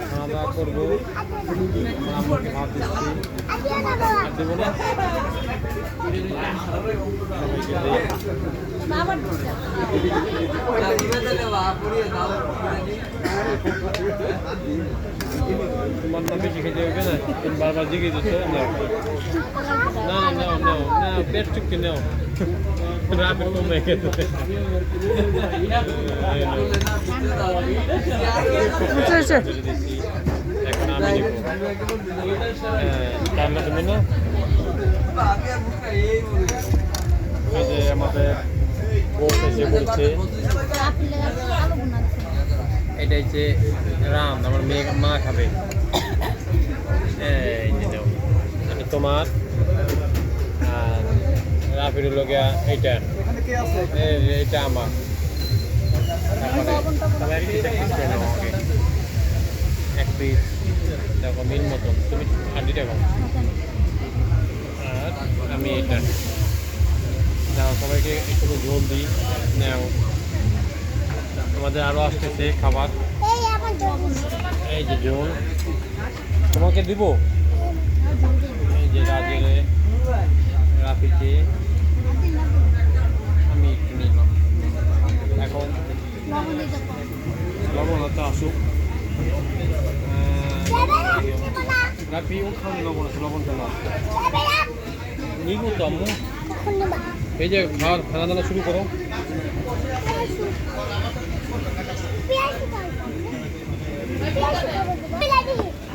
খাওয়া দাওয়া করবো। আমাকে ভাত দিচ্ছি, দেবো না তোমার না বেশি খেতে হবে না, তুমি বারবার জিগে দিচ্ছ। না না না না পেট চুক্তি নাও, রাতে কমে খেতে এখন আমি নিব। রান্না তুমি না এই যে আমাদের বউ এসে বলছে, এটা হচ্ছে রাম, আমার মেয়ে মা খাবে। এই যে নাও, এটা তোমার, আর রাফির লোকিয়া এইটা, এইটা আমার। তারপরে এক পিস দেখো মিল মতন, তুমি হাঁড়িটা খাও আর আমি এটা দাও। সবাইকে একটু ঝোল দিই, নেও। আমাদের আরও আসতেছে খাবার, এই যে ঝোল তোমাকে দিব, এই যে রাজেরে রাফিকে আমি একটু নিলাম। এখন লবণটা আসুক। রাফি ও খাওয়া লবণ আছে, লবণটা নাও নিব তো আম্মু। এই যে খাওয়া দাওয়া শুরু করো,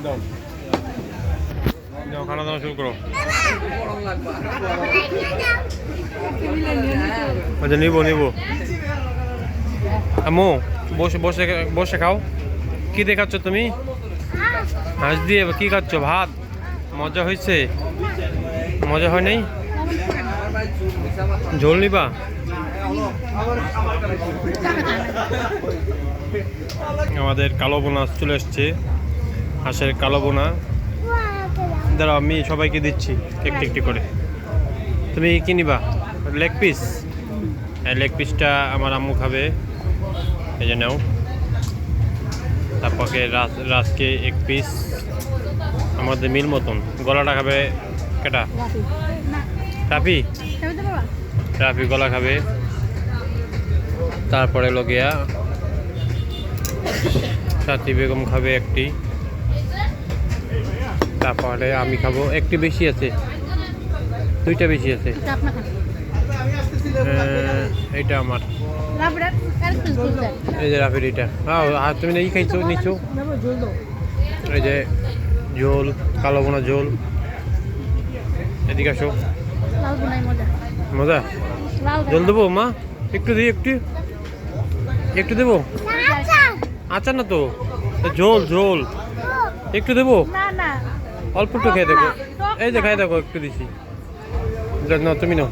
দাও দাও খাওয়া দাওয়া শুরু করো। আচ্ছা নিবো নিবো আম্মু, বসে বসে বসে খাও। কি দেখাচ্ছ তুমি? হাঁস দিয়ে কি খাচ্ছ? ভাত? মজা হয়েছে? মজা হয় নাই? ঝোল নিবা? আমাদের কালো বোনা চলে এসছে, হাঁসের কালো বোনা। দাঁড়াও আমি সবাইকে দিচ্ছি একটু একটু করে। তুমি কি নিবা? Leg piece? লেগ পিসটা আমার আম্মু খাবে, এই যে নাও। তারপরে রাজকে এক পিস, আমাদের মিল মতন। গলাটা খাবে কেটা? রাফি, রাফি গলা খাবে। তারপরে লগিয়া সাথী বেগম খাবে একটি, তারপরে আমি খাবো। একটি বেশি আছে, দুইটা বেশি আছে। এইটা আমার, এই যে রাফির এইটা। হ্যাঁ তুমি না ই খাইছো নিচ্ছো, এই যে ঝোল, কালো বোনা ঝোল। এদিকে আসো, মজা। ঝোল দেবো মা? একটু দিই, একটু একটু দেবো। আচ্ছা না তো, ঝোল ঝোল একটু দেবো, অল্প একটু খেয়ে দেখো। এই যে খাই দেখো, একটু দিছি। না তুমি নাও।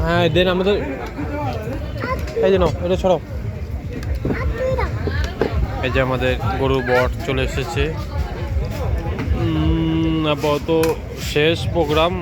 হ্যাঁ দেন আমাদের, এই যে নাও, এটা ছড়াও। এই যে আমাদের গরু বট চলে এসেছে। আপাতত শেষ প্রোগ্রাম।